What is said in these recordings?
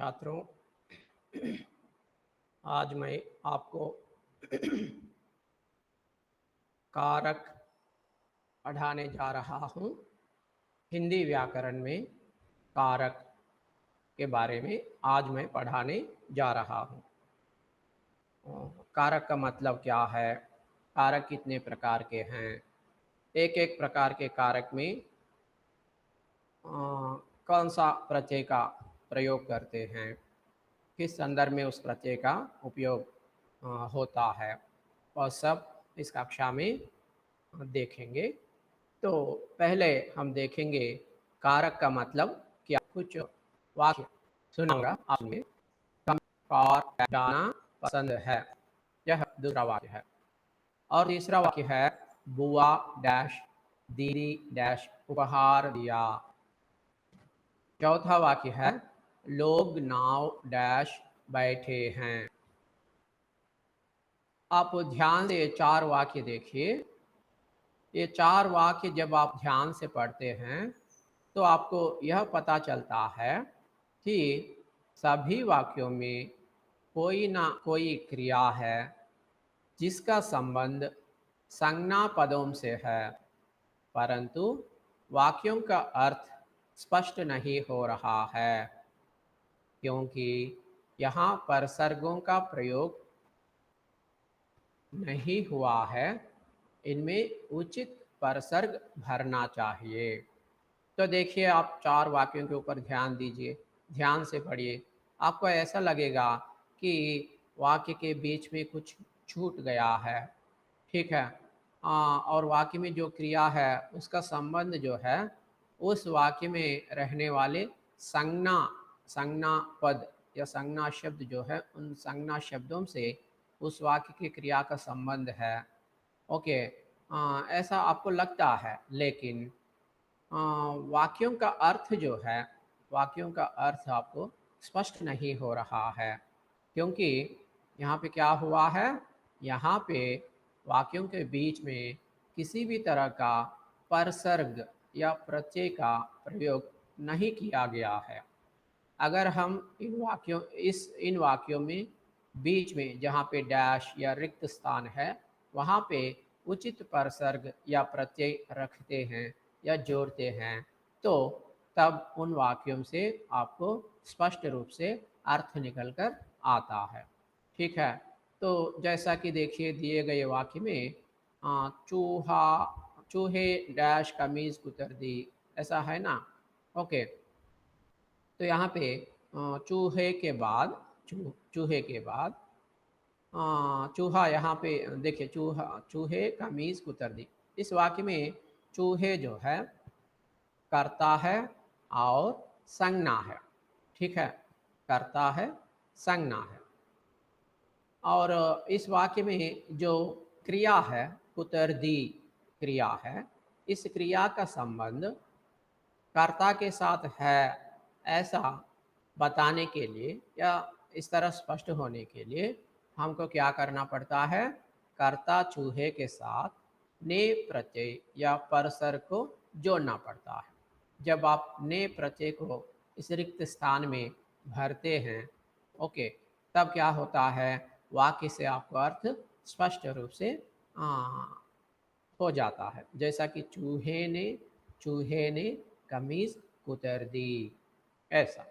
छात्रों, आज मैं आपको कारक पढ़ाने जा रहा हूँ। हिंदी व्याकरण में कारक के बारे में आज मैं पढ़ाने जा रहा हूँ। कारक का मतलब क्या है, कारक कितने प्रकार के हैं, एक एक प्रकार के कारक में कौन सा प्रत्यय का प्रयोग करते हैं, किस संदर्भ में उस प्रत्यय का उपयोग होता है, और सब इस कक्षा में देखेंगे। तो पहले हम देखेंगे कारक का मतलब क्या। कुछ वाक्य सुनाऊंगा आपने। कम और जाना पसंद है, यह दूसरा वाक्य है। और तीसरा वाक्य है बुआ डैश दीदी डैश उपहार दिया। चौथा वाक्य है लोग नाव डैश बैठे हैं। आप ध्यान से ये चार वाक्य देखिए। ये चार वाक्य जब आप ध्यान से पढ़ते हैं तो आपको यह पता चलता है कि सभी वाक्यों में कोई ना कोई क्रिया है जिसका संबंध संज्ञा पदों से है, परंतु वाक्यों का अर्थ स्पष्ट नहीं हो रहा है क्योंकि यहाँ परसर्गों का प्रयोग नहीं हुआ है। इनमें उचित परसर्ग भरना चाहिए। तो देखिए, आप चार वाक्यों के ऊपर ध्यान दीजिए, ध्यान से पढ़िए। आपको ऐसा लगेगा कि वाक्य के बीच में कुछ छूट गया है, ठीक है। और वाक्य में जो क्रिया है उसका संबंध जो है उस वाक्य में रहने वाले संज्ञा पद या संज्ञा शब्द जो है उन संज्ञा शब्दों से उस वाक्य की क्रिया का संबंध है। ओके, ऐसा आपको लगता है, लेकिन वाक्यों का अर्थ जो है, वाक्यों का अर्थ आपको स्पष्ट नहीं हो रहा है क्योंकि यहाँ पे क्या हुआ है, यहाँ पे वाक्यों के बीच में किसी भी तरह का परसर्ग या प्रत्यय का प्रयोग नहीं किया गया है। अगर हम इन वाक्यों में बीच में जहाँ पे डैश या रिक्त स्थान है वहाँ पे उचित परसर्ग या प्रत्यय रखते हैं या जोड़ते हैं, तो तब उन वाक्यों से आपको स्पष्ट रूप से अर्थ निकल कर आता है, ठीक है। तो जैसा कि देखिए दिए गए वाक्य में चूहे डैश कमीज कुतर दी, ऐसा है ना। ओके, तो यहाँ पे चूहे के बाद चूहे के बाद चूहा, यहाँ पे देखिए चूहे कमीज कुतर दी। इस वाक्य में चूहे जो है कर्ता है और संज्ञा है, ठीक है, कर्ता है, संज्ञा है। और इस वाक्य में जो क्रिया है कुतर दी क्रिया है, इस क्रिया का संबंध कर्ता के साथ है ऐसा बताने के लिए या इस तरह स्पष्ट होने के लिए हमको क्या करना पड़ता है, कर्ता चूहे के साथ ने प्रत्यय या परसर को जोड़ना पड़ता है। जब आप ने प्रत्यय को इस रिक्त स्थान में भरते हैं, ओके, तब क्या होता है, वाक्य से आपको अर्थ स्पष्ट रूप से हो जाता है। जैसा कि चूहे ने कमीज कुतर दी, ऐसा।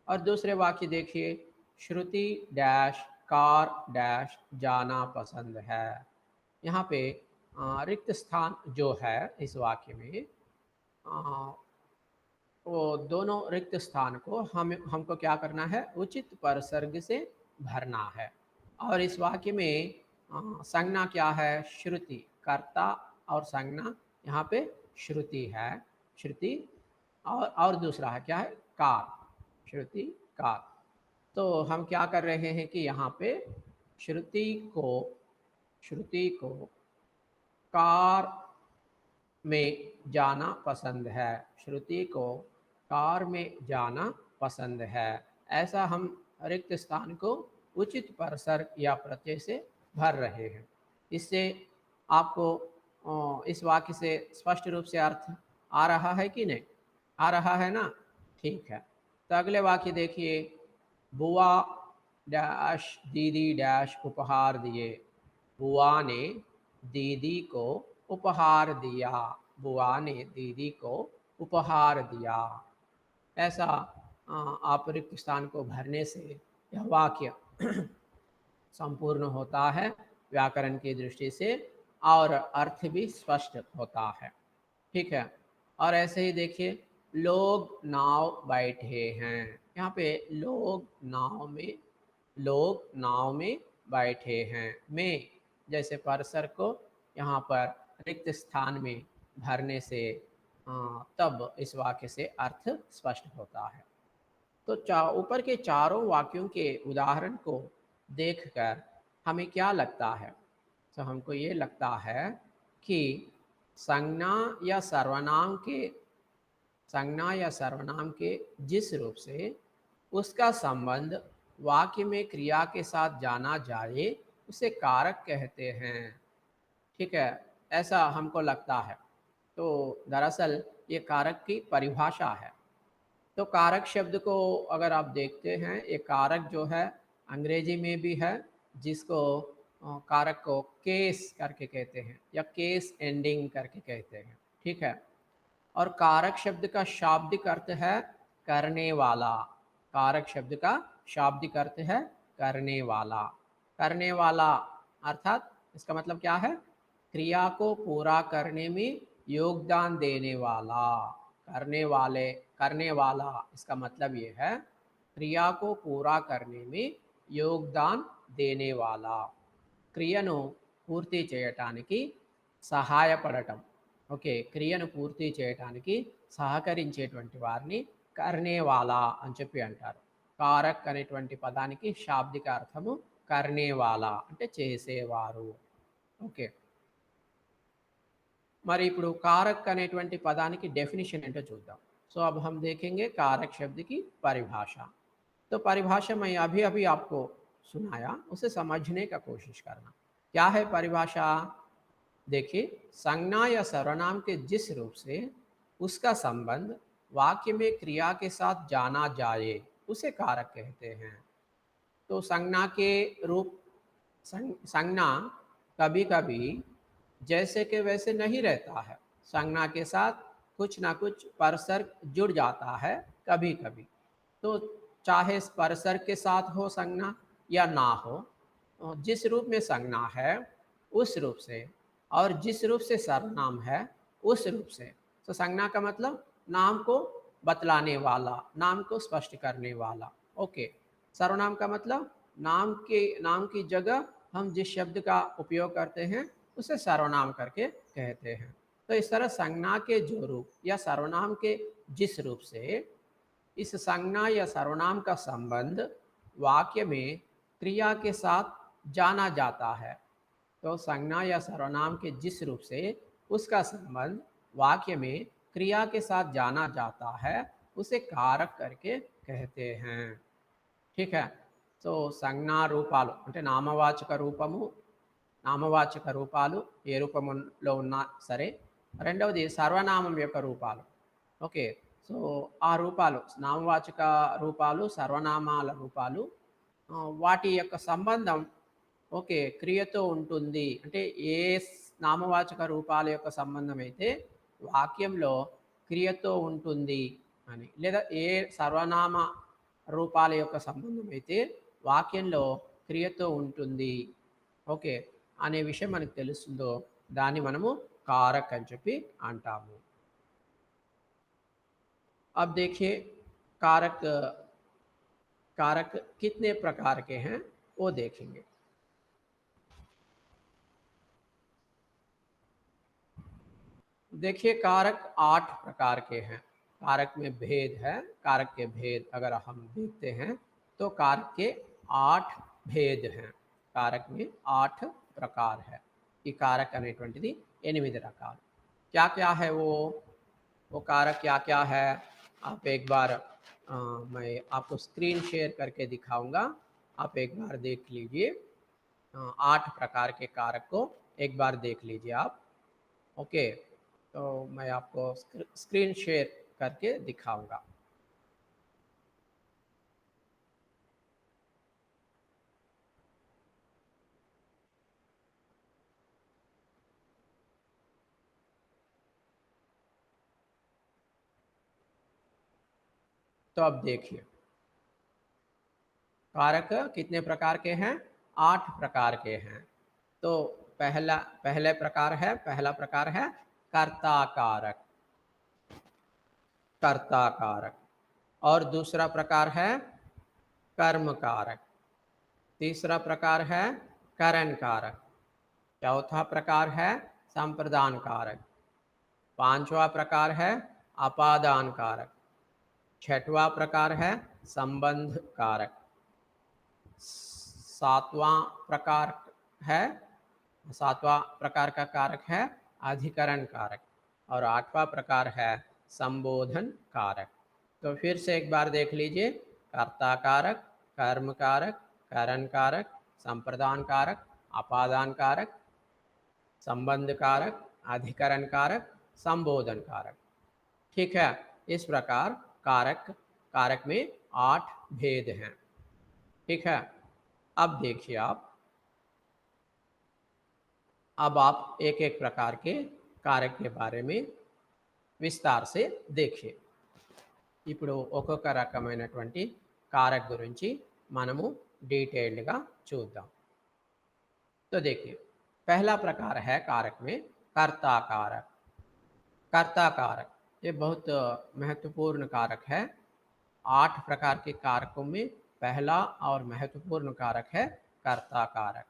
और दूसरे वाक्य देखिए, श्रुति डैश कार डैश जाना पसंद है। यहाँ पे रिक्त स्थान जो है इस वाक्य में, वो दोनों रिक्त स्थान को हमको क्या करना है, उचित परसर्ग से भरना है। और इस वाक्य में संज्ञा क्या है, श्रुति, कर्ता और संज्ञा यहाँ पे श्रुति है, श्रुति। और दूसरा है क्या है, कार, श्रुति कार। तो हम क्या कर रहे हैं कि यहाँ पे श्रुति को कार में जाना पसंद है, श्रुति को कार में जाना पसंद है, ऐसा हम रिक्त स्थान को उचित परसर्ग या प्रत्यय से भर रहे हैं। इससे आपको इस वाक्य से स्पष्ट रूप से अर्थ आ रहा है कि नहीं, आ रहा है ना, ठीक है। तो अगले वाक्य देखिए, बुआ डैश दीदी डैश उपहार दिए, बुआ ने दीदी को उपहार दिया, बुआ ने दीदी को उपहार दिया। ऐसा आप रिक्त स्थान को भरने से यह वाक्य संपूर्ण होता है व्याकरण की दृष्टि से, और अर्थ भी स्पष्ट होता है। ठीक है। और ऐसे ही देखिए, लोग नाव बैठे हैं, यहाँ पे लोग नाव में बैठे हैं में जैसे परसर को यहाँ पर रिक्त स्थान में भरने से तब इस वाक्य से अर्थ स्पष्ट होता है। तो ऊपर के चारों वाक्यों के उदाहरण को देखकर हमें क्या लगता है? तो हमको ये लगता है कि संज्ञा या सर्वनाम के जिस रूप से उसका संबंध वाक्य में क्रिया के साथ जाना जाए उसे कारक कहते हैं। ठीक है, ऐसा हमको लगता है। तो दरअसल ये कारक की परिभाषा है। तो कारक शब्द को अगर आप देखते हैं, ये कारक जो है अंग्रेजी में भी है, जिसको कारक को केस करके कहते हैं या केस एंडिंग करके कहते हैं। ठीक है। और कारक शब्द का शाब्दिक अर्थ है करने वाला। कारक शब्द का शाब्दिक अर्थ है करने वाला। करने वाला अर्थात इसका मतलब क्या है? क्रिया को पूरा करने में योगदान देने वाला। करने वाला इसका मतलब ये है क्रिया को पूरा करने में योगदान देने वाला, క్రియను పూర్తి చేయటానికి సహాయపడటం. ఓకే, క్రియను పూర్తి చేయటానికి సహకరించేటువంటి వారిని కర్నేవాలా అని చెప్పి అంటారు. కారక్ అనేటువంటి పదానికి శాబ్దిక అర్థము కర్నేవాలా అంటే చేసేవారు. ఓకే, మరి ఇప్పుడు कारक అనేటువంటి పదానికి డెఫినేషన్ ఏంటో చూద్దాం. सो अब हम देखेंगे कारक शब्द की परिभाषा। तो परिभाषा मैं अभी अभी आपको सुनाया, उसे समझने का कोशिश करना। क्या है परिभाषा? देखिए, संज्ञा या सर्वनाम के जिस रूप से उसका संबंध वाक्य में क्रिया के साथ जाना जाए उसे कारक कहते हैं। तो संज्ञा के रूप, संज्ञा कभी कभी जैसे के वैसे नहीं रहता है। संज्ञा के साथ कुछ ना कुछ परसर्ग जुड़ जाता है कभी कभी। तो चाहे परसर्ग के साथ हो संज्ञा या ना हो, जिस रूप में संज्ञा है उस रूप से, और जिस रूप से सर्वनाम है उस रूप से। तो संज्ञा का मतलब नाम को बतलाने वाला, नाम को स्पष्ट करने वाला। ओके, सर्वनाम का मतलब नाम की जगह हम जिस शब्द का उपयोग करते हैं उसे सर्वनाम करके कहते हैं। तो इस तरह संज्ञा के जो रूप या सर्वनाम के जिस रूप से इस संज्ञा या सर्वनाम का संबंध वाक्य में क्रिया के साथ जाना जाता है। तो संज्ञा या सर्वनाम के जिस रूप से उसका संबंध वाक्य में क्रिया के साथ जाना जाता है उसे कारक करके कहते हैं। ठीक है। సో సంజ్ఞా రూపాలు అంటే నామవాచక రూపాలు ఏ రూపంలో ఉన్నా సరే, రెండవది సర్వనామం యొక్క రూపాలు. ఓకే, సో ఆ రూపాలు నామవాచక రూపాలు, సర్వనామాల రూపాలు, వాటి యొక్క సంబంధం ఓకే క్రియతో ఉంటుంది. అంటే ఏ నామవాచక రూపాల యొక్క సంబంధం అయితే వాక్యంలో క్రియతో ఉంటుంది అని, లేదా ఏ సర్వనామ రూపాల యొక్క సంబంధం అయితే వాక్యంలో క్రియతో ఉంటుంది ఓకే అనే విషయం మనకు తెలుస్తుందో దాన్ని మనము कारक అని చెప్పి అంటాము. अब देखिए, कारक कारक कितने प्रकार के हैं वो देखेंगे। देखिए, कारक 8 प्रकार के हैं। कारक में भेद है। कारक के भेद अगर हम देखते हैं तो कारक के 8 भेद हैं। कारक में 8 प्रकार है। ఈ कारक అనేటువంటిది 8 రకాలు। क्या क्या है वो कारक क्या क्या है? आप एक बार मैं आपको स्क्रीन शेयर करके दिखाऊंगा, आप एक बार देख लीजिए। 8 प्रकार के कारक को एक बार देख लीजिए आप। ओके, तो मैं आपको स्क्रीन शेयर करके दिखाऊंगा। तो अब देखिए कारक कितने प्रकार के हैं, 8 प्रकार के हैं। तो पहला प्रकार है कर्ता कारक, कर्ता कारक। और दूसरा प्रकार है कर्म कारक, तीसरा प्रकार है करण कारक, चौथा प्रकार है संप्रदान कारक, पांचवा प्रकार है अपादान कारक, छठवां प्रकार है संबंध कारक, है सातवां प्रकार का कारक है अधिकरण कारक, और आठवां प्रकार है संबोधन कारक। तो फिर से एक बार देख लीजिए, कर्ता कारक, कर्म कारक, करण कारक, संप्रदान कारक, अपादान कारक, संबंध कारक, अधिकरण कारक, संबोधन कारक। ठीक है, इस प्रकार कारक में 8 भेद हैं। ठीक है, अब देखिए अब आप एक एक प्रकार के कारक के बारे में విస్తార్ से देखिए। ఇప్పుడు ఒక్కొక్క రకమైనటువంటి कारक గురించి మనము డీటెయిల్డ్గా చూద్దాం। तो देखिए पहला प्रकार है कारक में कर्ता कारक। कर्ता कारक ये बहुत महत्वपूर्ण कारक है। 8 प्रकार के कारकों में पहला और महत्वपूर्ण कारक है कर्ता कारक।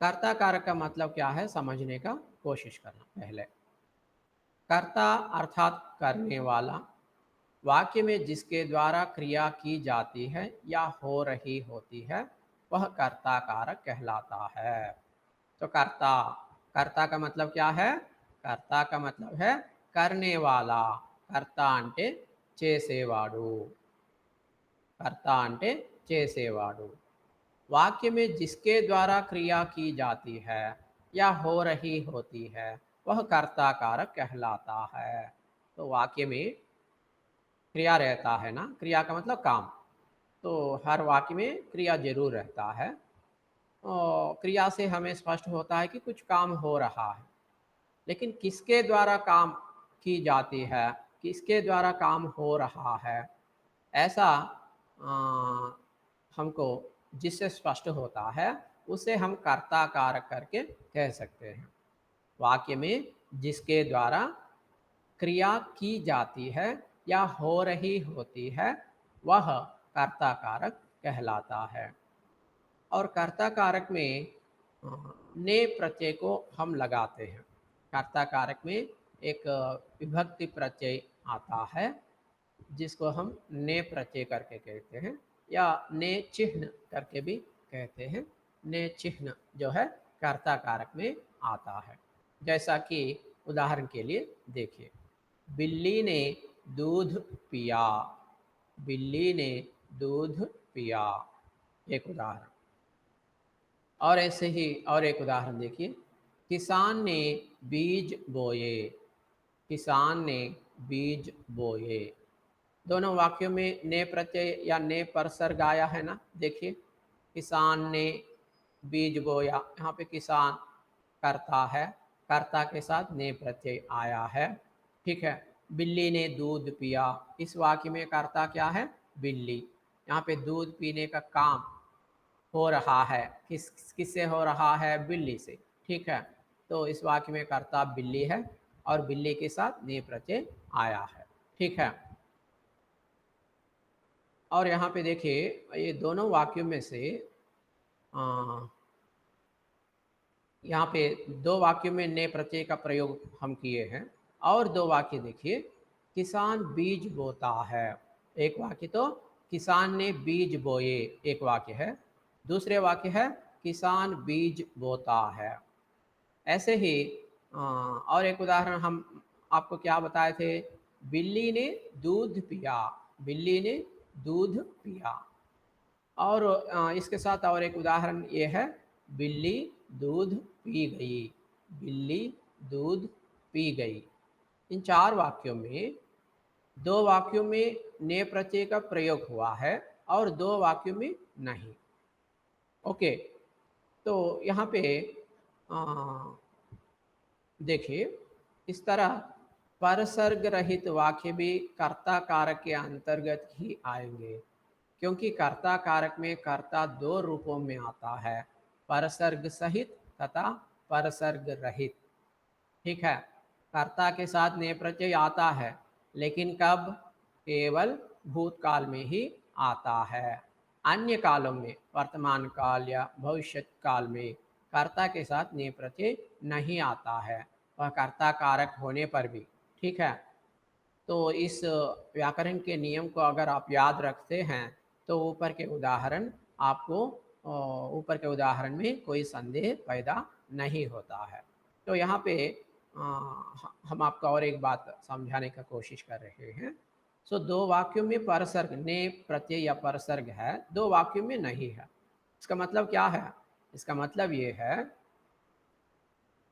कर्ता कारक का मतलब क्या है समझने का कोशिश करना। पहले कर्ता अर्थात करने वाला, वाक्य में जिसके द्वारा क्रिया की जाती है या हो रही होती है वह कर्ता कारक कहलाता है। तो कर्ता, कर्ता का मतलब क्या है, कर्ता का मतलब है करने वाला। कर्ता అంటే చేసేవాడు, कर्ता అంటే చేసేవాడు। वाक्य में जिसके द्वारा क्रिया की जाती है या हो रही होती है वह कर्ता कारक कहलाता है। तो वाक्य में क्रिया रहता है ना, क्रिया का मतलब काम, तो हर वाक्य में क्रिया जरूर रहता है। क्रिया से हमें स्पष्ट होता है कि कुछ काम हो रहा है, लेकिन किसके द्वारा काम की जाती है, किसके द्वारा काम हो रहा है, ऐसा हमको जिससे स्पष्ट होता है उसे हम कर्ता कारक करके कह सकते हैं। वाक्य में जिसके द्वारा क्रिया की जाती है या हो रही होती है वह कर्ता कारक कहलाता है। और कर्ता कारक में ने प्रत्यय को हम लगाते हैं। कर्ता कारक में एक विभक्ति प्रत्यय आता है जिसको हम ने प्रत्यय करके कहते हैं या ने चिह्न करके भी कहते हैं। ने चिह्न जो है कर्ता कारक में आता है। जैसा कि उदाहरण के लिए देखिए, बिल्ली ने दूध पिया, बिल्ली ने दूध पिया, एक उदाहरण। और ऐसे ही और एक उदाहरण देखिए, किसान ने बीज बोए, किसान ने बीज बोए। दोनों वाक्यों में ने प्रत्यय या ने परसर्ग आया है ना। देखिए किसान ने बीज बोया, यहाँ पे किसान कर्ता है, कर्ता के साथ ने प्रत्यय आया है। ठीक है, बिल्ली ने दूध पिया, इस वाक्य में कर्ता क्या है, बिल्ली। यहाँ पे दूध पीने का काम हो रहा है, किससे हो रहा है, बिल्ली से। ठीक है, तो इस वाक्य में कर्ता बिल्ली है और बिल्ली के साथ ने प्रत्यय आया है। ठीक है, और यहाँ पे देखिए ये दोनों वाक्यों में से यहाँ पे 2 वाक्यों में ने प्रत्यय का प्रयोग हम किए हैं, और 2 वाक्य देखिए, किसान बीज बोता है, एक वाक्य तो किसान ने बीज बोए एक वाक्य है, दूसरे वाक्य है किसान बीज बोता है। ऐसे ही और एक उदाहरण हम आपको क्या बताए थे, बिल्ली ने दूध पिया, बिल्ली ने दूध पिया। और इसके साथ और एक उदाहरण ये है, बिल्ली दूध पी गई, बिल्ली दूध पी गई। इन 4 वाक्यों में 2 वाक्यों में ने प्रत्यय का प्रयोग हुआ है और 2 वाक्यों में नहीं। ओके, तो यहाँ पे देखिए इस तरह परसर्ग रहित वाक्य भी कर्ता कारक के अंतर्गत ही आएंगे, क्योंकि कर्ता कारक में कर्ता दो रूपों में आता है, परसर्ग सहित तथा परसर्ग रहित। ठीक है, कर्ता के साथ ने प्रत्यय आता है, लेकिन कब? केवल भूतकाल में ही आता है। अन्य कालों में, वर्तमान काल या भविष्य काल में कर्ता के साथ ने प्रत्यय नहीं आता है, वह कर्ता कारक होने पर भी। ठीक है, तो इस व्याकरण के नियम को अगर आप याद रखते हैं तो ऊपर के उदाहरण आपको ऊपर के उदाहरण में कोई संदेह पैदा नहीं होता है। तो यहाँ पे हम आपको और एक बात समझाने का कोशिश कर रहे हैं। सो दो वाक्यों में परसर्ग ने प्रत्यय या परसर्ग है, दो वाक्यों में नहीं है। इसका मतलब क्या है? इसका मतलब ये है,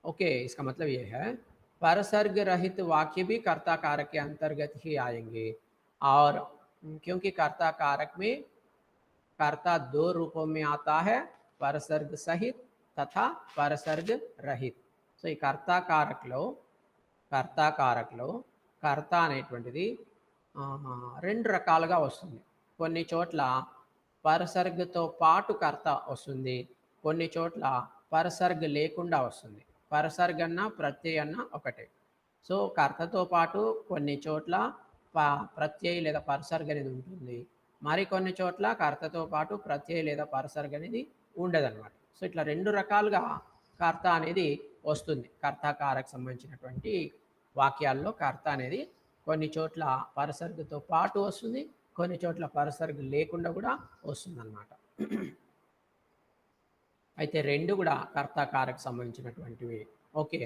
ओके, इसका मतलब ये है परसर्ग रहित वाक्य भी कर्ता कारक के अंतर्गत ही आएंगे। और क्योंकि कर्ता कारक में कर्ता दो रूपों में आता है, परसर्ग सहित तथा परसर्ग रहित। సో ఈ కర్తా కారక్లో కర్త అనేటువంటిది రెండు రకాలుగా వస్తుంది. కొన్ని చోట్ల పరసర్గతో పాటు కర్త వస్తుంది, కొన్ని చోట్ల పరసర్గ లేకుండా వస్తుంది. పరసర్గ అన్న ప్రత్యయ అన్న ఒకటే. సో కర్తతో పాటు కొన్ని చోట్ల ప్రత్యయ లేదా పరసర్గ అనేది ఉంటుంది, మరికొన్ని చోట్ల కర్తతో పాటు ప్రత్యయ లేదా పరసర్గ అనేది ఉండదన్నమాట. సో ఇట్లా రెండు రకాలుగా కర్త అనేది వస్తుంది. కర్తాకారకు సంబంధించినటువంటి వాక్యాల్లో కర్త అనేది కొన్ని చోట్ల పరసర్గతో పాటు వస్తుంది, కొన్ని చోట్ల పరసర్గ లేకుండా కూడా వస్తుందన్నమాట. అయితే రెండు కూడా కర్తాకారకు సంబంధించినటువంటివి. ఓకే,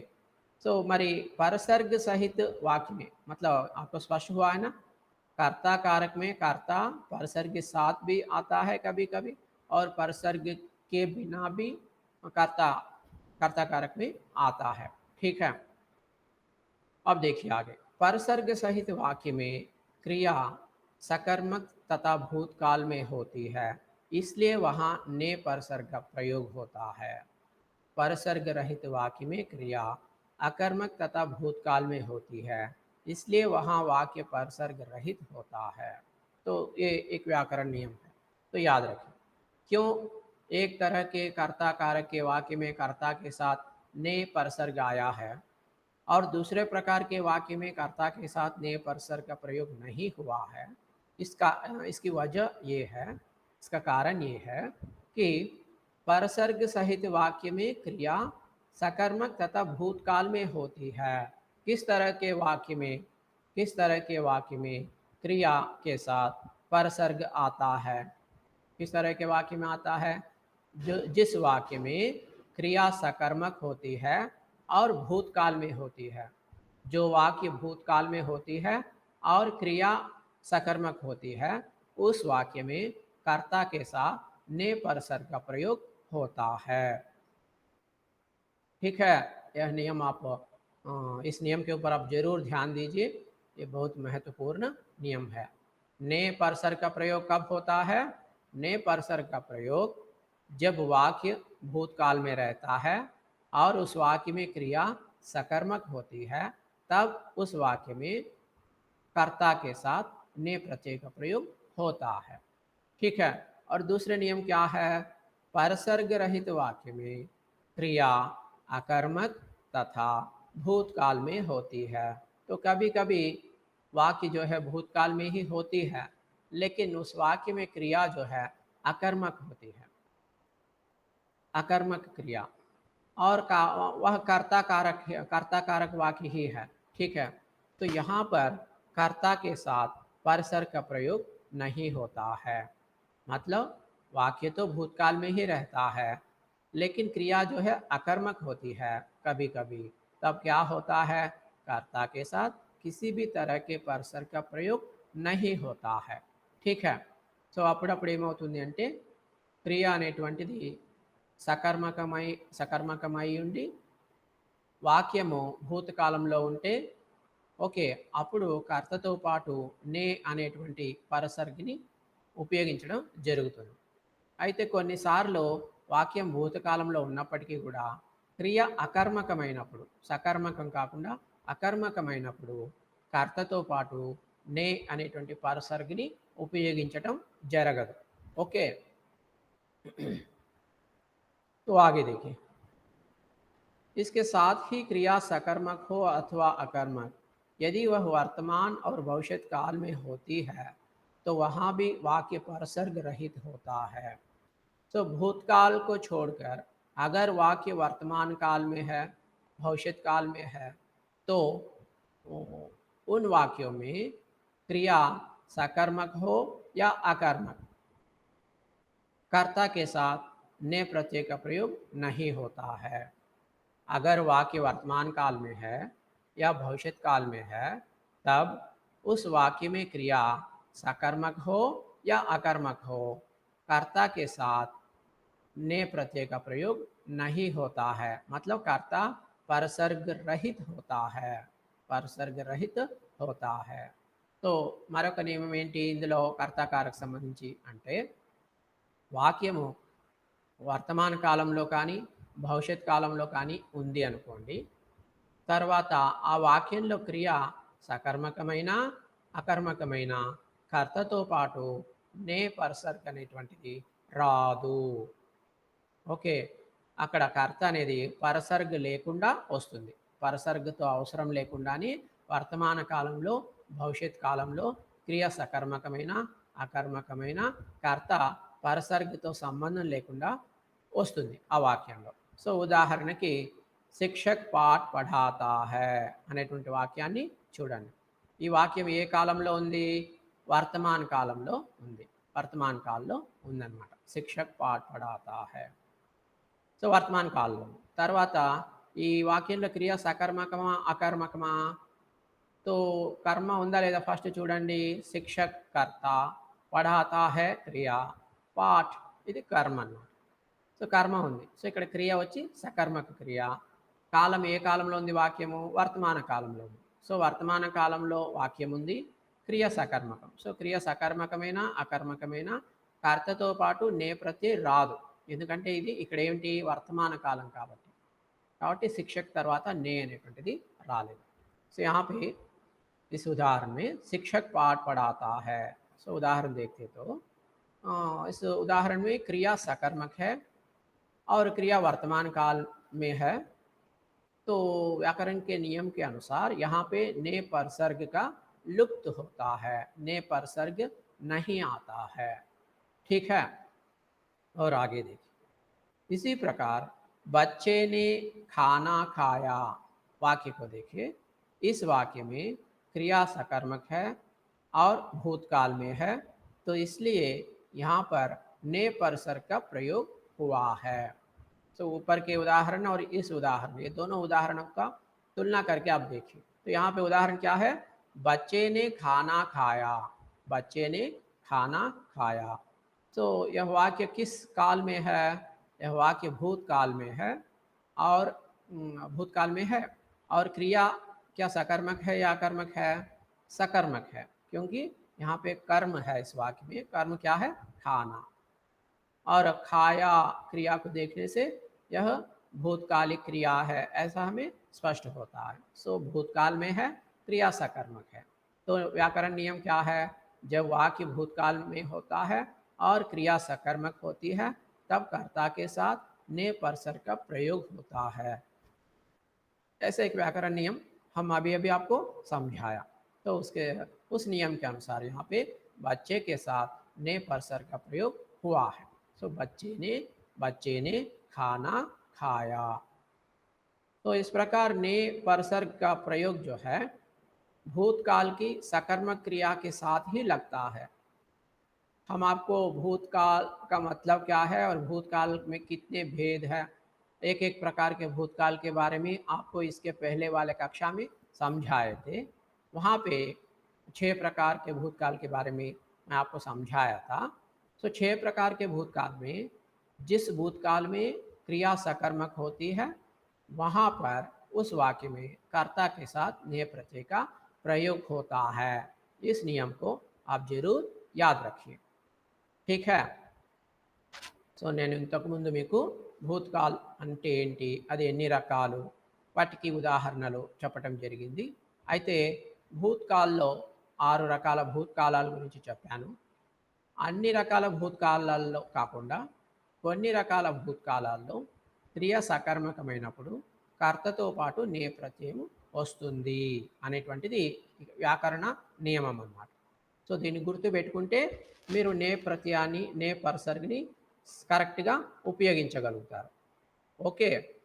సో మరి परसर्ग सहित वाक्य में मतलब आपको स्पष्ट हुआ है ना? कर्ता कारक में कर्ता परसर्ग के साथ भी आता है कभी कभी, और परसर्ग के बिना भी कर्ता कर्ता कारक में आता है। ठीक है, अब देखिए आगे। परसर्ग सहित वाक्य में क्रिया सकर्मक तथा भूतकाल में होती है, इसलिए वहाँ ने परसर्ग का प्रयोग होता है। परसर्ग रहित वाक्य में क्रिया अकर्मक तथा भूतकाल में होती है, इसलिए वहाँ वाक्य परसर्ग रहित होता है। तो ये एक व्याकरण नियम है, तो याद रखें। क्यों एक तरह के कर्ता कारक के वाक्य में कर्ता के साथ ने परसर्ग आया है और दूसरे प्रकार के वाक्य में कर्ता के साथ ने परसर्ग का प्रयोग नहीं हुआ है? इसकी वजह ये है, इसका कारण ये है कि परसर्ग सहित वाक्य में क्रिया सकर्मक तथा भूतकाल में होती है। किस तरह के वाक्य में क्रिया के साथ परसर्ग आता है? किस तरह के वाक्य में आता है? जिस वाक्य में क्रिया सकर्मक होती है और भूतकाल में होती है। जो वाक्य भूतकाल में होती है और क्रिया सकर्मक होती है, उस वाक्य में कर्ता के साथ ने परसर्ग का प्रयोग होता है। ठीक है, यह नियम आप इस नियम के ऊपर आप जरूर ध्यान दीजिए, ये बहुत महत्वपूर्ण नियम है। ने परसर्ग का प्रयोग कब होता है? ने परसर्ग का प्रयोग जब वाक्य भूतकाल में रहता है और उस वाक्य में क्रिया सकर्मक होती है, तब उस वाक्य में कर्ता के साथ ने प्रत्यय का प्रयोग होता है। ठीक है, और दूसरे नियम क्या है? परसर्ग रहित वाक्य में क्रिया अकर्मक तथा भूतकाल में होती है। तो कभी कभी वाक्य जो है भूतकाल में ही होती है, लेकिन उस वाक्य में क्रिया जो है अकर्मक होती है, अकर्मक क्रिया, और वह कर्ता कारक वाक्य ही है। ठीक है, तो यहाँ पर कर्ता के साथ परसर्ग का प्रयोग नहीं होता है। मतलब वाक्य तो भूतकाल में ही रहता है, लेकिन क्रिया जो है अकर्मक होती है कभी कभी, तब क्या होता है? कर्ता के साथ किसी भी तरह के परसर्ग का प्रयोग नहीं होता है। ठीक है, సో అప్పుడప్పుడు ఏమవుతుంది అంటే క్రియ అనేటువంటిది సకర్మకమై ఉండి వాక్యము భూతకాలంలో ఉంటే ఓకే, అప్పుడు కర్తతో పాటు నే అనేటువంటి పరసర్గిని ఉపయోగించడం జరుగుతుంది. అయితే కొన్నిసార్లు వాక్యం భూతకాలంలో ఉన్నప్పటికీ కూడా క్రియ అకర్మకమైనప్పుడు, సకర్మకం కాకుండా అకర్మకమైనప్పుడు కర్తతో పాటు నే అనేటువంటి పరసర్గిని ఉపయోగించటం జరగదు. ఓకే, तो आगे देखिए, इसके साथ ही क्रिया सकर्मक हो अथवा अकर्मक, यदि वह वर्तमान और भविष्य काल में होती है तो वहाँ भी वाक्य परसर्ग रहित होता है। तो भूतकाल को छोड़कर अगर वाक्य वर्तमान काल में है, भविष्य काल में है, तो उन वाक्यों में क्रिया सकर्मक हो या अकर्मक, कर्ता के साथ ने प्रत्यय का प्रयोग नहीं होता है। अगर वाक्य वर्तमान काल में है या भविष्य काल में है, तब उस वाक्य में क्रिया सकर्मक हो या अकर्मक हो, कर्ता के साथ ने प्रत्यय का प्रयोग नहीं होता है। मतलब कर्ता परसर्ग रहित होता है, परसर्ग रहित होता है। तो మరొక నియమం ఏంటి ఇందులో కర్తాకారకు సంబంధించి అంటే, వాక్యము వర్తమాన కాలంలో కానీ భవిష్యత్ కాలంలో కానీ ఉంది అనుకోండి, తర్వాత ఆ వాక్యంలో క్రియ సకర్మకమైన అకర్మకమైన కర్తతో పాటు నే పర్సర్గ్ అనేటువంటిది రాదు. ఓకే, అక్కడ కర్త అనేది పరసర్గ్ లేకుండా వస్తుంది. పరసర్గ్తో అవసరం లేకుండానే వర్తమాన కాలంలో భవిష్యత్ కాలంలో క్రియ సకర్మకమైన అకర్మకమైన కర్త పరసర్గ్తో సంబంధం లేకుండా వస్తుంది ఆ వాక్యంలో. సో ఉదాహరణకి శిక్షక్ పాఠ్ పఢాతా హై అనేటువంటి వాక్యాన్ని చూడండి. ఈ వాక్యం ఏ కాలంలో ఉంది? వర్తమాన కాలంలో ఉంది, వర్తమాన కాలంలో ఉందన్నమాట. శిక్షక్ పాఠ్ పఢాతా హై, సో వర్తమాన కాలంలో. తర్వాత ఈ వాక్యంలో క్రియ సకర్మకమా అకర్మకమా? तो कर्म ఉందా లేదా ఫస్ట్ చూడండి. శిక్షక్ కర్త, పఢాతా హై క్రియ, పాఠ్ ఇది కర్మ అన్నమాట. సో కర్మ ఉంది. సో ఇక్కడ క్రియ వచ్చి సకర్మక క్రియ. కాలం ఏ కాలంలో ఉంది? వాక్యము వర్తమాన కాలంలో ఉంది. సో వర్తమాన కాలంలో వాక్యం ఉంది, క్రియ సకర్మకం. సో క్రియ సకర్మకమైన అకర్మకమైన కర్తతో పాటు నే ప్రత్యయ రాదు. ఎందుకంటే ఇది ఇక్కడ ఏమిటి? వర్తమాన కాలం కాబట్టి శిక్షక్ తర్వాత నే అనేటువంటిది రాలేదు. సో यहाँ पे इस उदाहरण में शिक्षक पाठ पढ़ाता है। सो उदाहरण देखते तो इस उदाहरण में क्रिया सकर्मक है और क्रिया वर्तमान काल में है। तो व्याकरण के नियम के अनुसार यहाँ पे ने परसर्ग का लुप्त होता है, ने परसर्ग नहीं आता है। ठीक है, और आगे देखिए, इसी प्रकार बच्चे ने खाना खाया वाक्य को देखिए। इस वाक्य में क्रिया सकर्मक है और भूतकाल में है, तो इसलिए यहाँ पर ने परसर्ग का प्रयोग हुआ है। तो ऊपर के उदाहरण और इस उदाहरण, ये दोनों उदाहरणों का तुलना करके आप देखिए। तो यहाँ पे उदाहरण क्या है? बच्चे ने खाना खाया, बच्चे ने खाना खाया। तो यह वाक्य किस काल में है? यह वाक्य भूतकाल में है और भूतकाल में है, और क्रिया क्या सकर्मक है या अकर्मक है? सकर्मक है, क्योंकि यहाँ पे कर्म है। इस वाक्य में कर्म क्या है? खाना। और खाया क्रिया को देखने से यह भूतकालिक क्रिया है, ऐसा हमें स्पष्ट होता है। सो भूतकाल में है, क्रिया सकर्मक है। तो व्याकरण नियम क्या है? जब वाक्य भूतकाल में होता है और क्रिया सकर्मक होती है, तब कर्ता के साथ ने परसर्ग का प्रयोग होता है। ऐसे एक व्याकरण नियम हम अभी अभी आपको समझाया। तो उस नियम के अनुसार यहाँ पे बच्चे के साथ ने परसर्ग का प्रयोग हुआ है। सो बच्चे ने खाना खाया। तो इस प्रकार ने परसर्ग का प्रयोग जो है भूतकाल की सकर्मक क्रिया के साथ ही लगता है। हम आपको भूतकाल का मतलब क्या है और भूतकाल में कितने भेद हैं, एक एक प्रकार के भूतकाल के बारे में आपको इसके पहले वाले कक्षा में समझाए थे। वहाँ पे 6 प्रकार के भूतकाल के बारे में मैं आपको समझाया था। तो 6 प्रकार के भूतकाल में जिस भूतकाल में क्रिया सकर्मक होती है, वहाँ पर उस वाक्य में कर्ता के साथ ने प्रत्यय का प्रयोग होता है। इस नियम को आप जरूर याद रखिए। ठीक है, సో నేను ఇంతకుముందు మీకు భూతకాల్ అంటే ఏంటి, అది ఎన్ని రకాలు, వాటికి ఉదాహరణలు చెప్పటం జరిగింది. అయితే భూత్కాల్లో 6 రకాల భూత్కాలాల గురించి చెప్పాను. అన్ని రకాల భూత్కాలాల్లో కాకుండా కొన్ని రకాల భూత్కాలాల్లో క్రియ సకర్మకమైనప్పుడు కర్తతో పాటు నే ప్రత్యయం వస్తుంది అనేటువంటిది వ్యాకరణ నియమం అన్నమాట. సో దీన్ని గుర్తుపెట్టుకుంటే మీరు నే ప్రత్యయాన్ని నే పర్సర్ని కరెక్ట్గా ఉపయోగించగలుగుతారు. ओके,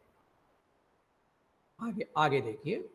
आगे आगे देखिए।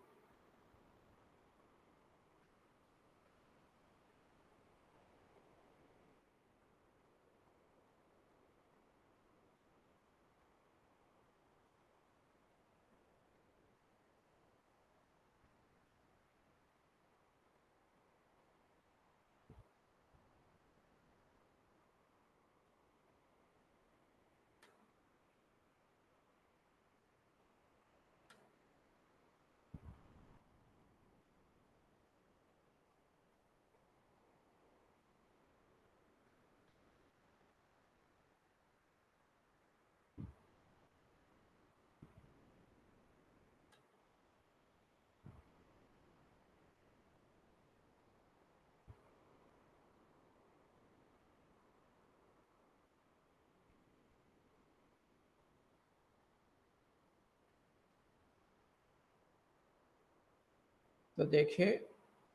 तो देखिए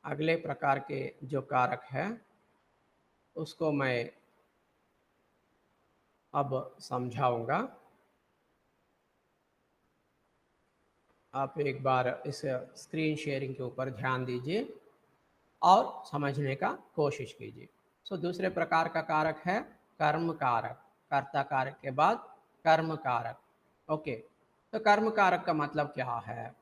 अगले प्रकार के जो कारक है उसको मैं अब समझाऊंगा। आप एक बार इस स्क्रीन शेयरिंग के ऊपर ध्यान दीजिए और समझने का कोशिश कीजिए। सो दूसरे प्रकार का कारक है कर्म कारक। कर्ता कारक के बाद कर्म कारक। ओके, तो कर्म कारक का मतलब क्या है?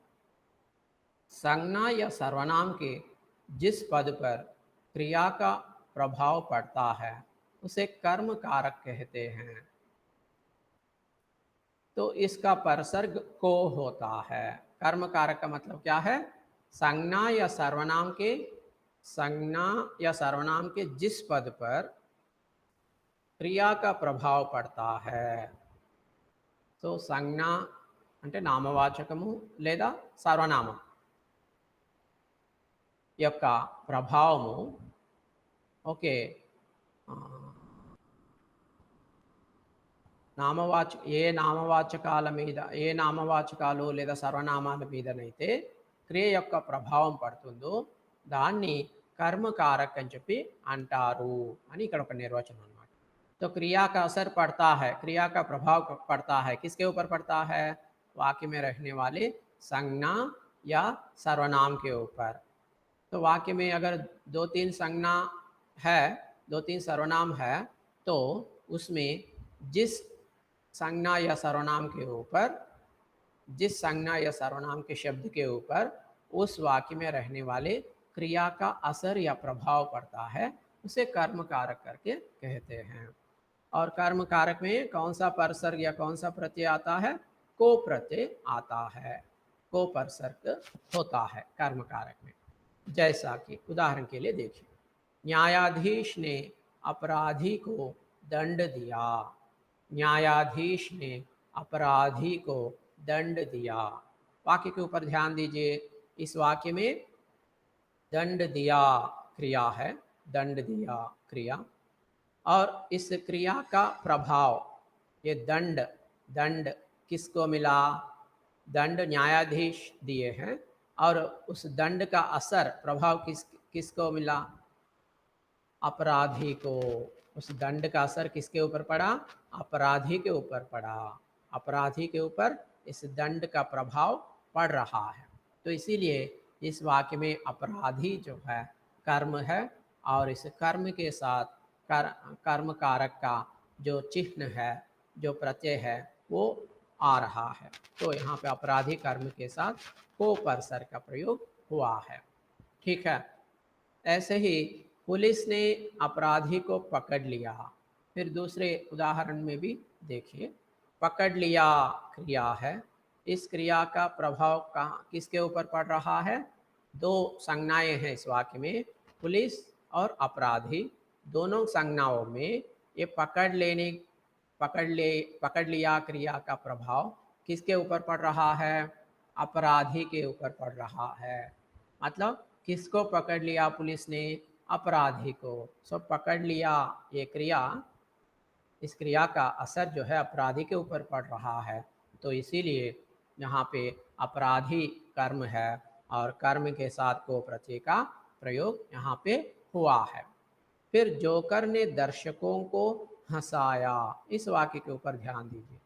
संज्ञा या सर्वनाम के जिस पद पर क्रिया का प्रभाव पड़ता है उसे कर्म कारक कहते हैं। तो इसका परसर्ग को होता है। कर्म कारक का मतलब क्या है? संज्ञा या सर्वनाम के जिस पद पर क्रिया का प्रभाव पड़ता है। तो संज्ञा అంటే నామవాచకము లేదా సర్వనామం యొక్క ప్రభావము ఓకే నామవాచకాల మీద ఏ నామవాచకాలు లేదా సర్వనామాల మీదనైతే క్రియ యొక్క ప్రభావం పడుతుందో దాన్ని కర్మకారక్ అని చెప్పి అంటారు అని ఇక్కడ ఒక నిర్వచనం అన్నమాట। तो क्रिया का असर पड़ता है, क्रिया का प्रभाव पड़ता है, किसके ऊपर पड़ता है? वाक्य में रहने वाले संज्ञा या सर्वनाम के ऊपर। तो वाक्य में अगर 2-3 संज्ञा है, 2-3 सर्वनाम है, तो उसमें जिस संज्ञा या सर्वनाम के ऊपर, जिस संज्ञा या सर्वनाम के शब्द के ऊपर उस वाक्य में रहने वाले क्रिया का असर या प्रभाव पड़ता है उसे कर्म कारक करके कहते हैं। और कर्म कारक में कौन सा परसर्ग या कौन सा प्रत्यय आता है? को प्रत्यय आता है, को परसर्ग होता है कर्म कारक में। जैसा कि उदाहरण के लिए देखिए, न्यायाधीश ने अपराधी को दंड दिया। न्यायाधीश ने अपराधी को दंड दिया। वाक्य के ऊपर ध्यान दीजिए। इस वाक्य में दंड दिया क्रिया है, दंड दिया क्रिया, और इस क्रिया का प्रभाव, ये दंड, दंड किसको मिला? दंड न्यायाधीश दिए हैं और उस दंड का असर प्रभाव किसको मिला? अपराधी को। उस दंड का असर किसके ऊपर पड़ा? अपराधी के ऊपर पड़ा। अपराधी के ऊपर इस दंड का प्रभाव पड़ रहा है। तो इसीलिए इस वाक्य में अपराधी जो है कर्म है और इस कर्म के साथ कर्म कारक का जो चिन्ह है, जो प्रत्यय है, वो आ रहा है। तो यहाँ पे अपराधी कर्म के साथ को परसर्ग का प्रयोग हुआ है। ठीक है। ऐसे ही पुलिस ने अपराधी को पकड़ लिया। फिर दूसरे उदाहरण में भी देखिए, पकड़ लिया क्रिया है, इस क्रिया का प्रभाव कहाँ किसके ऊपर पड़ रहा है? 2 संज्ञाएं हैं इस वाक्य में, पुलिस और अपराधी। दोनों संज्ञाओं में ये पकड़ लिया क्रिया का प्रभाव किसके ऊपर पड़ रहा है? अपराधी के ऊपर पड़ रहा है। मतलब किसको पकड़ लिया पुलिस ने? अपराधी को। सो पकड़ लिया, ये क्रिया, इस क्रिया का असर जो है अपराधी के ऊपर पड़ रहा है, तो इसीलिए यहाँ पे अपराधी कर्म है और कर्म के साथ को प्रत्यय का प्रयोग यहाँ पे हुआ है। फिर जोकर ने दर्शकों को हंसाया, इस वाक्य के ऊपर ध्यान दीजिए।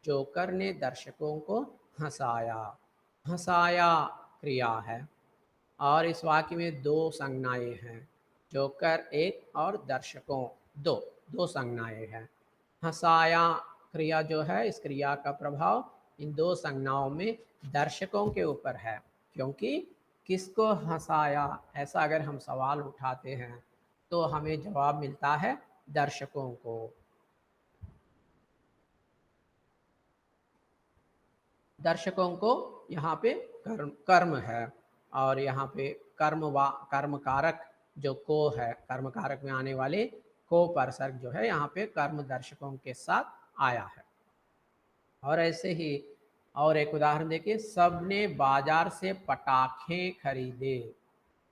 जोकर ने दर्शकों को हंसाया, हंसाया क्रिया है और इस वाक्य में दो संज्ञाएं हैं, जोकर एक और दर्शकों दो, दो संज्ञाएं हैं। हंसाया क्रिया जो है, इस क्रिया का प्रभाव इन दो संज्ञाओं में दर्शकों के ऊपर है, क्योंकि किसको हंसाया, ऐसा अगर हम सवाल उठाते हैं तो हमें जवाब मिलता है दर्शकों को। दर्शकों को यहाँ पे कर्म है और यहाँ पे कर्म कारक जो को है, कर्म कारक में आने वाले को परसर्ग जो है यहाँ पे कर्म दर्शकों के साथ आया है। और ऐसे ही और एक उदाहरण देखिए, सबने बाजार से पटाखे खरीदे,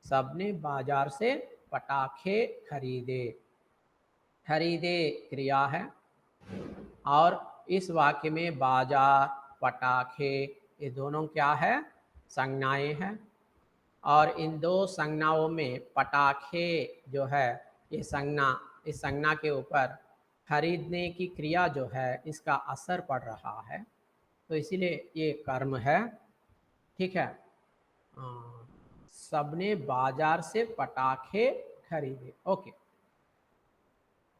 सबने बाजार से पटाखे खरीदे, खरीदे क्रिया है और इस वाक्य में बाजार, पटाखे, ये दोनों क्या है? संज्ञाएं हैं। और इन दो संज्ञाओं में पटाखे जो है ये संज्ञा, इस संज्ञा के ऊपर खरीदने की क्रिया जो है इसका असर पड़ रहा है, तो इसीलिए ये कर्म है। ठीक है, सबने बाजार से पटाखे खरीदे। ओके,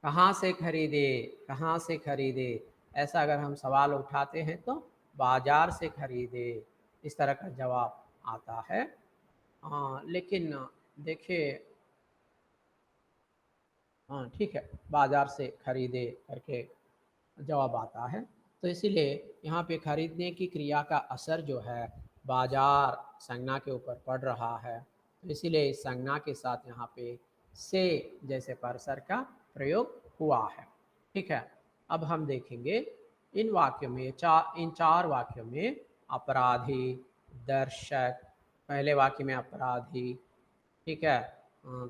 कहाँ से खरीदे, कहाँ से खरीदे, ऐसा अगर हम सवाल उठाते हैं तो बाजार से खरीदे, इस तरह का जवाब आता है। लेकिन देखिए, हाँ ठीक है, बाजार से खरीदे करके जवाब आता है, तो इसीलिए यहाँ पे खरीदने की क्रिया का असर जो है बाजार संज्ञा के ऊपर पड़ रहा है, तो इसीलिए इस संज्ञा के साथ यहाँ पे से जैसे परसर का प्रयोग हुआ है। ठीक है, अब हम देखेंगे इन वाक्यों में, इन चार वाक्यों में अपराधी, दर्शक, पहले वाक्य में अपराधी, ठीक है,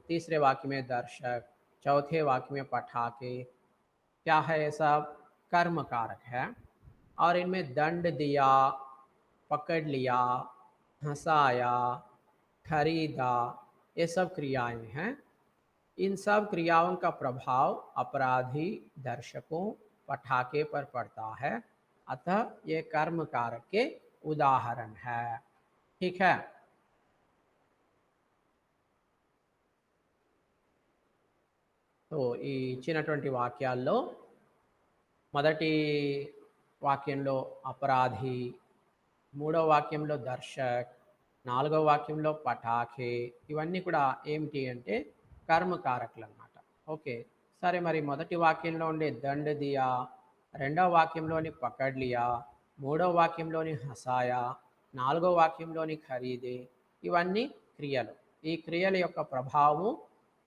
तीसरे वाक्य में दर्शक, चौथे वाक्य में पटाखे, क्या है ये सब? कर्म कारक है। और इनमें दंड दिया, पकड़ लिया, हंसाया, खरीदा, ये सब क्रियाएं हैं। इन सब क्रियाओं का प्रभाव अपराधी, दर्शकों, पटाखे पर पड़ता है, अतः ये कर्म कारक के उदाहरण है। ठीक है, సో ఈ ఇచ్చినటువంటి వాక్యాల్లో మొదటి వాక్యంలో అపరాధి, మూడవ వాక్యంలో దర్శక్, నాలుగవ వాక్యంలో పటాఖే, ఇవన్నీ కూడా ఏమిటి అంటే కర్మకారకులు అన్నమాట. ఓకే, సరే, మరి మొదటి వాక్యంలో ఉండే దండ్ దియా, రెండవ వాక్యంలోని పకడ్ లియా, మూడవ వాక్యంలోని హసాయా, నాలుగవ వాక్యంలోని ఖరీదే, ఇవన్నీ క్రియలు. ఈ క్రియల యొక్క ప్రభావం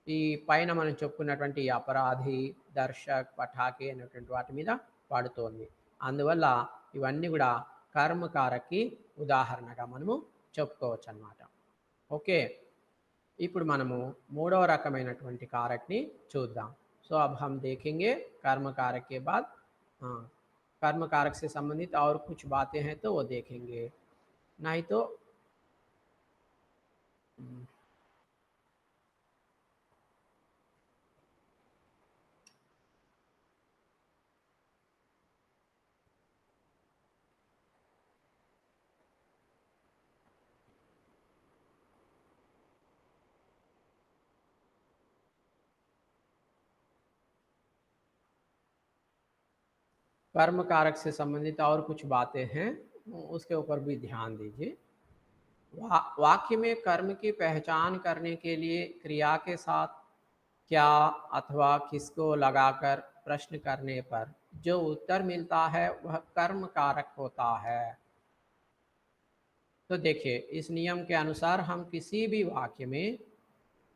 ఈ పైన మనం చెప్పుకున్నటువంటి అపరాధి, దర్శక్, పటాకే అనేటువంటి వాటి మీద పడుతోంది. అందువల్ల ఇవన్నీ కూడా కర్మకారకి ఉదాహరణగా మనము చెప్పుకోవచ్చు అన్నమాట. ఓకే, ఇప్పుడు మనము మూడవ రకమైనటువంటి कारकని చూద్దాం. సో अब हम देखेंगे कर्म कारक के बाद कर्म कारक से संबंधित और कुछ बातें हैं तो वो देखेंगे, नहीं तो कर्म कारक से संबंधित और कुछ बातें हैं, उसके ऊपर भी ध्यान दीजिए। वाक्य में कर्म की पहचान करने के लिए क्रिया के साथ क्या अथवा किसको लगाकर प्रश्न करने पर जो उत्तर मिलता है वह कर्म कारक होता है। तो देखिए, इस नियम के अनुसार हम किसी भी वाक्य में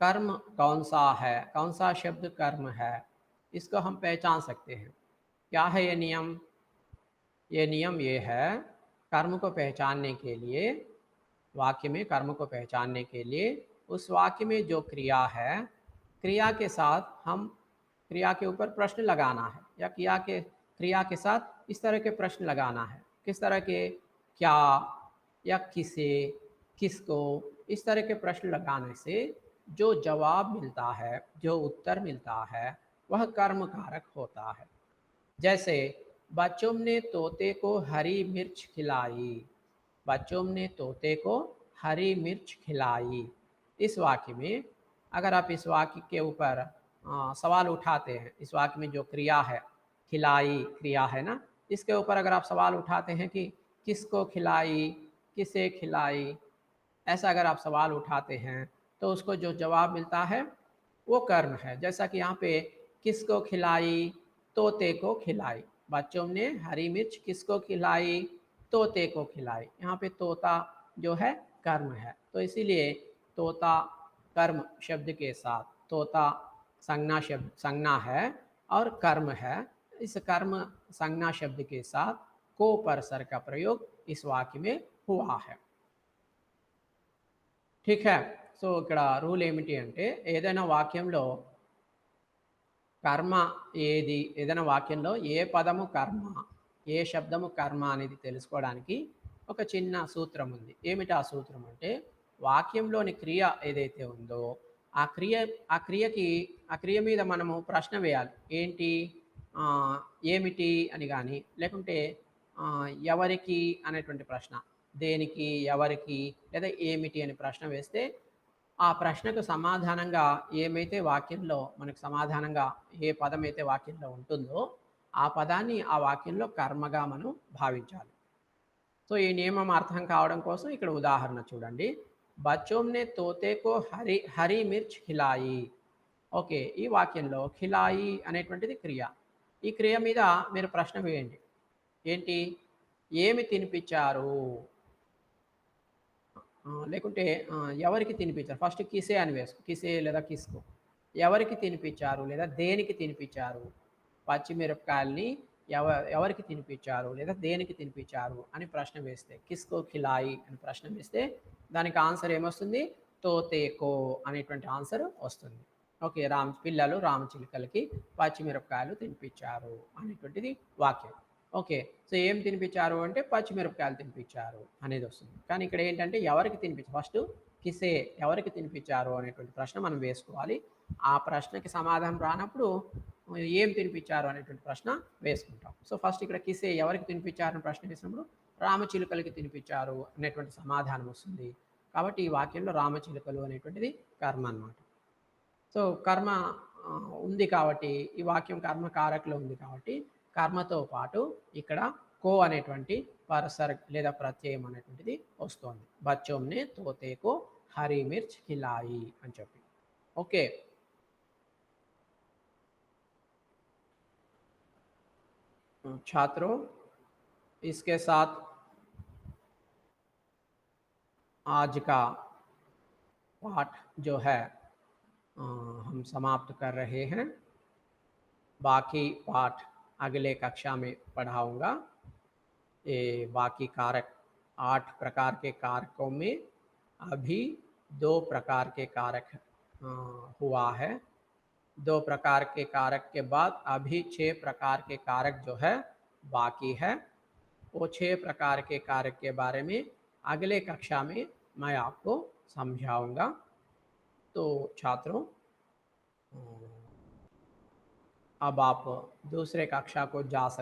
कर्म कौन सा है, कौन सा शब्द कर्म है, इसको हम पहचान सकते हैं। क्या है ये नियम? ये नियम ये है कर्म को पहचानने के लिए, वाक्य में कर्म को पहचानने के लिए उस वाक्य में जो क्रिया है, क्रिया के साथ हम क्रिया के ऊपर प्रश्न लगाना है, या क्रिया के साथ इस तरह के प्रश्न लगाना है। किस तरह के? क्या, या किसे, किसको, इस तरह के प्रश्न लगाने से जो जवाब मिलता है, जो उत्तर मिलता है, वह कर्म कारक होता है। जैसे बच्चों ने तोते को हरी मिर्च खिलाई। बच्चों ने तोते को हरी मिर्च खिलाई। इस वाक्य में अगर आप इस वाक्य के ऊपर सवाल उठाते हैं, इस वाक्य में जो क्रिया है, खिलाई क्रिया है ना, इसके ऊपर अगर आप सवाल उठाते हैं कि किसको खिलाई, किसे खिलाई, ऐसा अगर आप सवाल उठाते हैं तो उसको जो जवाब मिलता है वो कर्म है। जैसा कि यहाँ पे किसको खिलाई, तोते को खिलाई। बच्चों ने हरी मिर्च किसको खिलाई, तोते को खिलाई। यहाँ पे तोता जो है कर्म है, तो इसीलिए तोता कर्म शब्द के साथ, तोता संज्ञा है और कर्म है, इस कर्म संज्ञा शब्द के साथ को परसर का प्रयोग इस वाक्य में हुआ है। ठीक है। సో ఇక్కడ రూల్ ఏమిటి అంటే ఏదైనా వాక్యంలో కర్మ ఏదైనా వాక్యంలో ఏ పదము కర్మ, ఏ శబ్దము కర్మ అనేది తెలుసుకోవడానికి ఒక చిన్న సూత్రం ఉంది. ఏమిటి ఆ సూత్రం అంటే, వాక్యంలోని క్రియ ఏదైతే ఉందో ఆ క్రియ మీద మనము ప్రశ్న వేయాలి. ఏంటి? ఏమిటి అని కానీ, లేకుంటే ఎవరికి అనేటువంటి ప్రశ్న, దేనికి, ఎవరికి, లేదా ఏమిటి అని ప్రశ్న వేస్తే ఆ ప్రశ్నకు సమాధానంగా ఏమైతే వాక్యంలో మనకు సమాధానంగా ఏ పదం అయితే వాక్యంలో ఉంటుందో ఆ పదాన్ని ఆ వాక్యంలో కర్మగా మనం భావించాలి. సో ఈ నియమం అర్థం కావడం కోసం ఇక్కడ ఉదాహరణ చూడండి. బచ్చోంనే తోతేకో హరి మిర్చ్ ఖిలాయి. ఓకే, ఈ వాక్యంలో ఖిలాయి అనేటువంటిది క్రియ. ఈ క్రియ మీద మీరు ప్రశ్న వేయండి. ఏంటి? ఏమి తినిపించారు, లేకుంటే ఎవరికి తినిపించారు. ఫస్ట్ కిసే అని వేసుకో, కిసే లేదా కిస్కో. ఎవరికి తినిపించారు లేదా దేనికి తినిపించారు, పచ్చిమిరపకాయల్ని ఎవరికి తినిపించారు లేదా దేనికి తినిపించారు అని ప్రశ్న వేస్తే, కిస్కో ఖిలాయి అని ప్రశ్న వేస్తే దానికి ఆన్సర్ ఏమొస్తుంది? తోతేకో అనేటువంటి ఆన్సర్ వస్తుంది. ఓకే, పిల్లలు రామచిలుకలకి పచ్చిమిరపకాయలు తినిపించారు అనేటువంటిది వాక్యం. ఓకే, సో ఏం తినిపించారు అంటే పచ్చిమిరపకాయలు తినిపించారు అనేది వస్తుంది. కానీ ఇక్కడ ఏంటంటే ఎవరికి తినిపించారు, ఫస్ట్ కిసే ఎవరికి తినిపించారు అనేటువంటి ప్రశ్న మనం వేసుకోవాలి. ఆ ప్రశ్నకి సమాధానం రానప్పుడు ఏం తినిపించారు అనేటువంటి ప్రశ్న వేసుకుంటాం. సో ఫస్ట్ ఇక్కడ కిసే ఎవరికి తినిపించారని ప్రశ్న వేసినప్పుడు రామచిలుకలకి తినిపించారు అనేటువంటి సమాధానం వస్తుంది. కాబట్టి ఈ వాక్యంలో రామచిలుకలు అనేటువంటిది కర్మ అన్నమాట. సో కర్మ ఉంది కాబట్టి, ఈ వాక్యం కర్మ కారకులో ఉంది కాబట్టి కర్మతో పాటు ఇక్కడ కో అనేటువంటి పరసర్ లేదా ప్రత్యయం అనేటువంటిది వస్తుంది. బచ్చోంనే తోతేకో हरी मिर्च खिलाई అని చెప్పి. ओके, छात्रों इसके साथ आज का पाठ जो है हम समाप्त कर रहे हैं. बाकी पाठ अगले कक्षा में पढ़ाऊंगा. ये बाकी कारक 8 प्रकार के कारकों में अभी 2 प्रकार के कारक हुआ है. 2 प्रकार के कारक के बाद अभी 6 प्रकार के कारक जो है बाकी है. वो 6 प्रकार के कारक के बारे में अगले कक्षा में मैं आपको समझाऊंगा. तो छात्रों अब आप दूसरे कक्षा को जा सकते